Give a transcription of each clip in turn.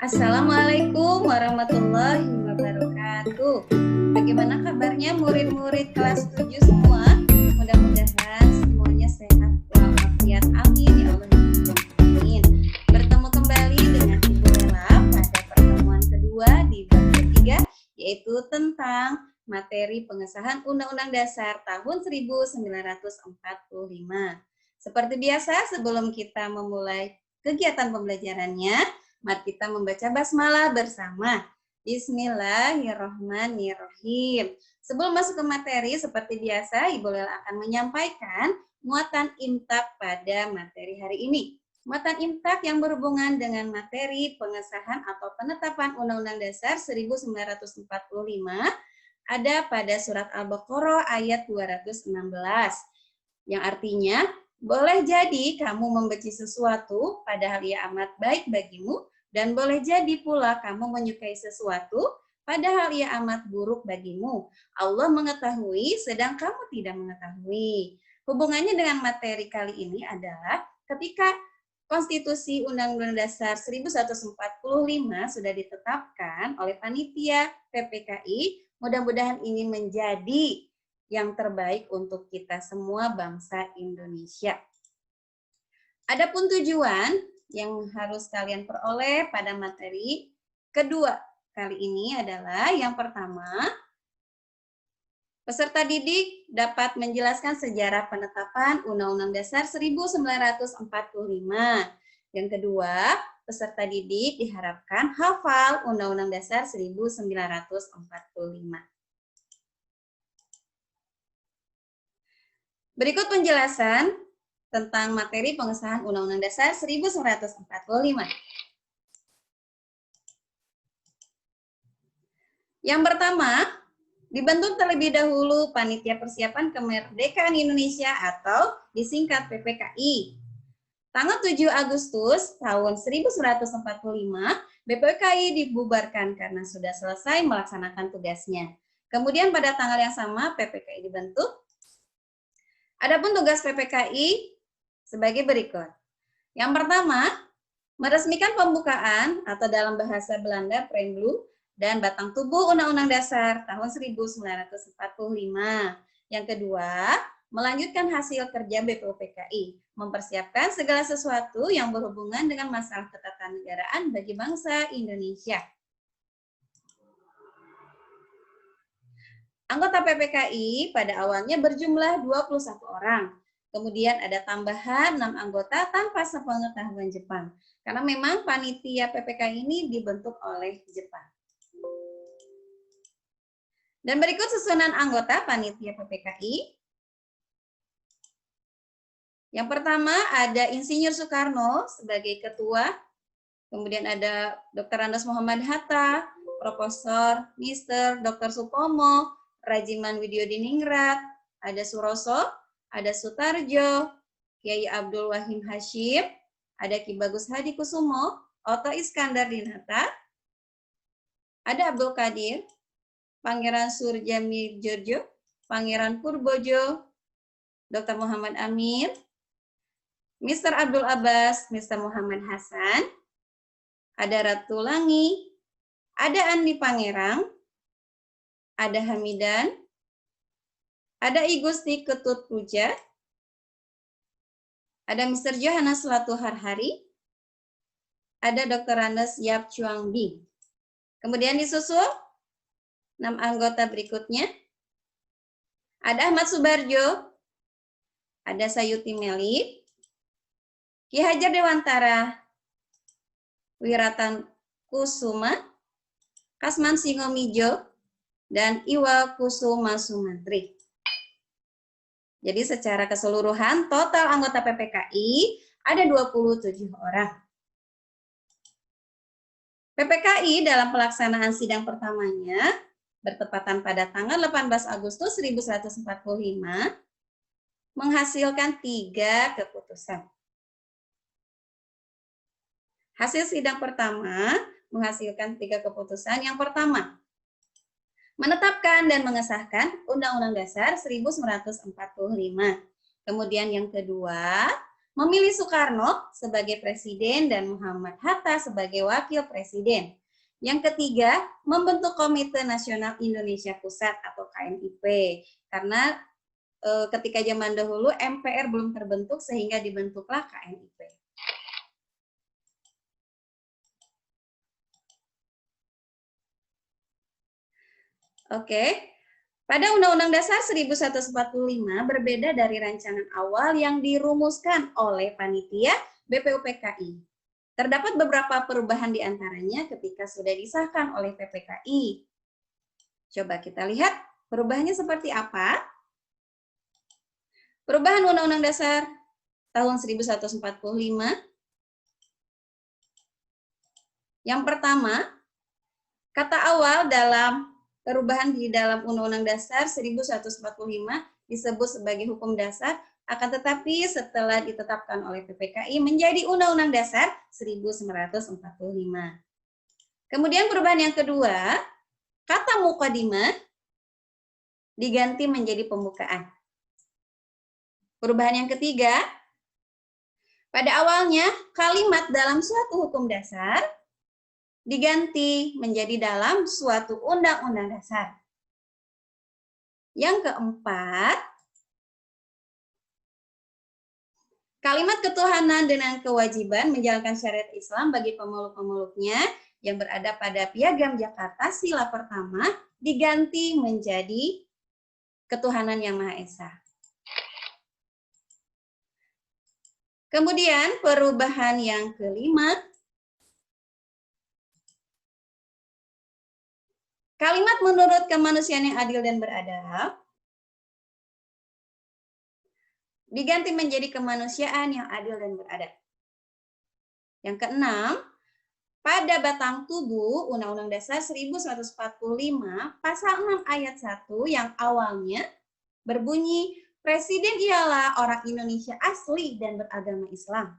Assalamualaikum warahmatullahi wabarakatuh. Bagaimana kabarnya murid-murid kelas 7 semua? Mudah-mudahan semuanya sehat walafiat. Amin ya Allah. Amin. Bertemu kembali dengan Ibu Lela pada pertemuan kedua di bab ketiga, yaitu tentang materi pengesahan Undang-Undang Dasar tahun 1945. Seperti biasa, sebelum kita memulai kegiatan pembelajarannya, mari kita membaca basmalah bersama. Bismillahirrahmanirrahim. Sebelum masuk ke materi, seperti biasa, Ibu Lela akan menyampaikan muatan imtak pada materi hari ini. Muatan imtak yang berhubungan dengan materi pengesahan atau penetapan Undang-Undang Dasar 1945 ada pada surat Al-Baqarah ayat 216, yang artinya, boleh jadi kamu membenci sesuatu padahal ia amat baik bagimu, dan boleh jadi pula kamu menyukai sesuatu padahal ia amat buruk bagimu. Allah mengetahui sedang kamu tidak mengetahui. Hubungannya dengan materi kali ini adalah ketika Konstitusi Undang-Undang Dasar 1945 sudah ditetapkan oleh panitia PPKI, mudah-mudahan ini menjadi yang terbaik untuk kita semua bangsa Indonesia. Adapun tujuan yang harus kalian peroleh pada materi kedua kali ini adalah yang pertama, peserta didik dapat menjelaskan sejarah penetapan Undang-Undang Dasar 1945. Yang kedua, peserta didik diharapkan hafal Undang-Undang Dasar 1945. Berikut penjelasan tentang materi pengesahan Undang-Undang Dasar 1945. Yang pertama, dibentuk terlebih dahulu Panitia Persiapan Kemerdekaan Indonesia atau disingkat PPKI. Tanggal 7 Agustus tahun 1945, BPKI dibubarkan karena sudah selesai melaksanakan tugasnya. Kemudian pada tanggal yang sama PPKI dibentuk. Adapun tugas PPKI sebagai berikut. Yang pertama, meresmikan pembukaan atau dalam bahasa Belanda preambul dan batang tubuh Undang-Undang Dasar tahun 1945. Yang kedua, melanjutkan hasil kerja BPUPKI, mempersiapkan segala sesuatu yang berhubungan dengan masalah ketatanegaraan bagi bangsa Indonesia. Anggota PPKI pada awalnya berjumlah 21 orang. Kemudian ada tambahan 6 anggota tanpa sepengetahuan Jepang. Karena memang panitia PPKI ini dibentuk oleh Jepang. Dan berikut susunan anggota panitia PPKI. Yang pertama ada Insinyur Soekarno sebagai ketua. Kemudian ada Dr. Andes Muhammad Hatta, Profesor Mr. Dr. Supomo, Rajiman Widyodiningrat, ada Suroso, ada Sutarjo, Kiai Abdul Wahim Hashim, ada Ki Bagus Hadi Kusumo, Oto Iskandar Dinata, ada Abdul Qadir, Pangeran Surjami Jorjo, Pangeran Purbojo, Dr. Muhammad Amir, Mr. Abdul Abbas, Mr. Muhammad Hasan, ada Ratu Langi, ada Andi Pangerang, ada Hamidan, ada I Gusti Ketut Puja, ada Mr. Johannes Latu Harhari, ada Dr. Andes Yap Chuang Bing. Kemudian disusul 6 anggota berikutnya, ada Ahmad Subarjo, ada Sayuti Melik, Ki Hajar Dewantara, Wiratan Kusuma, Kasman Singomijo, dan Iwa Kusuma Sumantri. Jadi secara keseluruhan total anggota PPKI ada 27 orang. PPKI dalam pelaksanaan sidang pertamanya bertepatan pada tanggal 18 Agustus 1945 menghasilkan 3 keputusan. Hasil sidang pertama menghasilkan 3 keputusan. Yang pertama, menetapkan dan mengesahkan Undang-Undang Dasar 1945. Kemudian yang kedua, memilih Soekarno sebagai presiden dan Muhammad Hatta sebagai wakil presiden. Yang ketiga, membentuk Komite Nasional Indonesia Pusat atau KNIP. Karena ketika zaman dahulu MPR belum terbentuk sehingga dibentuklah KNIP. Oke. Pada Undang-Undang Dasar 1145 berbeda dari rancangan awal yang dirumuskan oleh panitia BPUPKI. Terdapat beberapa perubahan di antaranya ketika sudah disahkan oleh PPKI. Coba kita lihat perubahannya seperti apa. Perubahan Undang-Undang Dasar tahun 1145. Yang pertama, kata awal dalam perubahan di dalam Undang-Undang Dasar 1145 disebut sebagai hukum dasar, akan tetapi setelah ditetapkan oleh PPKI menjadi Undang-Undang Dasar 1945. Kemudian perubahan yang kedua, kata mukadimah diganti menjadi pembukaan. Perubahan yang ketiga, pada awalnya kalimat dalam suatu hukum dasar diganti menjadi dalam suatu undang-undang dasar. Yang keempat, kalimat ketuhanan dengan kewajiban menjalankan syariat Islam bagi pemeluk-pemeluknya yang berada pada Piagam Jakarta Sila pertama diganti menjadi ketuhanan yang Maha Esa. Kemudian perubahan yang kelima, kalimat menurut kemanusiaan yang adil dan beradab diganti menjadi kemanusiaan yang adil dan beradab. Yang keenam, pada batang tubuh Undang-Undang Dasar 1145 pasal 6 ayat 1 yang awalnya berbunyi Presiden ialah orang Indonesia asli dan beragama Islam.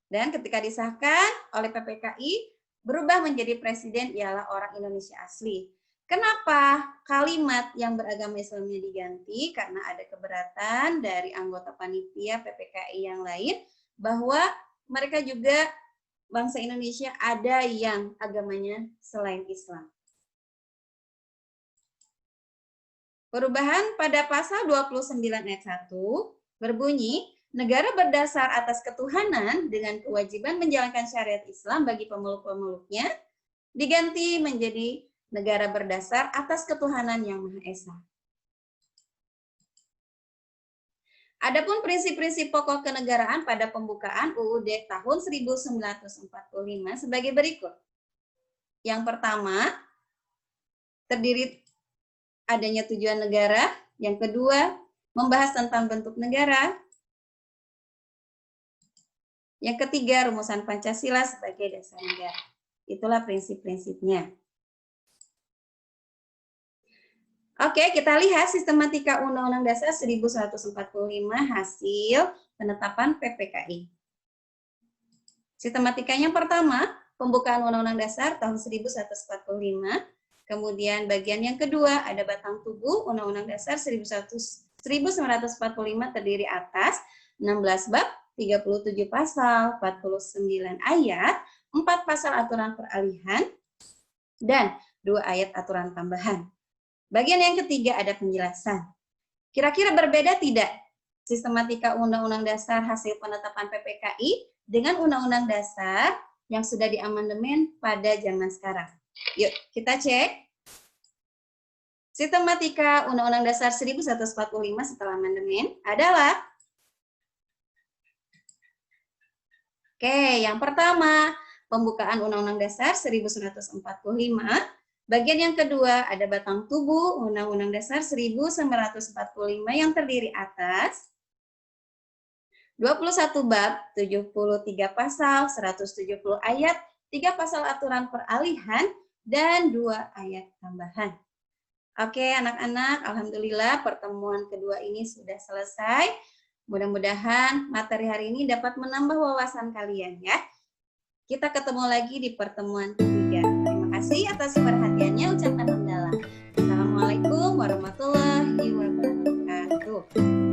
Dan ketika disahkan oleh PPKI berubah menjadi presiden ialah orang Indonesia asli. Kenapa kalimat yang beragama Islamnya diganti? Karena ada keberatan dari anggota panitia PPKI yang lain bahwa mereka juga bangsa Indonesia ada yang agamanya selain Islam. Perubahan pada pasal 29 ayat 1 berbunyi, negara berdasar atas ketuhanan dengan kewajiban menjalankan syariat Islam bagi pemeluk-pemeluknya diganti menjadi negara berdasar atas ketuhanan yang Maha Esa. Adapun prinsip-prinsip pokok kenegaraan pada pembukaan UUD tahun 1945 sebagai berikut. Yang pertama, terdiri adanya tujuan negara. Yang kedua, membahas tentang bentuk negara. Yang ketiga, rumusan Pancasila sebagai dasar negara. Itulah prinsip-prinsipnya. Oke, kita lihat sistematika Undang-Undang Dasar 1145 hasil penetapan PPKI. Sistematikanya pertama, pembukaan Undang-Undang Dasar tahun 1145. Kemudian bagian yang kedua ada batang tubuh Undang-Undang Dasar 1945 terdiri atas 16 bab, 37 pasal, 49 ayat, 4 pasal aturan peralihan, dan 2 ayat aturan tambahan. Bagian yang ketiga ada penjelasan. Kira-kira berbeda tidak sistematika Undang-Undang Dasar hasil penetapan PPKI dengan Undang-Undang Dasar yang sudah diamandemen pada zaman sekarang? Yuk, kita cek. Sistematika Undang-Undang Dasar 1145 setelah amandemen adalah yang pertama, pembukaan Undang-Undang Dasar 1145. Bagian yang kedua ada batang tubuh Undang-Undang Dasar 1945 yang terdiri atas 21 bab, 73 pasal, 170 ayat, 3 pasal aturan peralihan, dan 2 ayat tambahan. Oke, anak-anak, alhamdulillah pertemuan kedua ini sudah selesai. Mudah-mudahan materi hari ini dapat menambah wawasan kalian ya. Kita ketemu lagi di pertemuan ketiga. Terima kasih atas perhatiannya, ucapan mendalam. Assalamualaikum warahmatullahi wabarakatuh.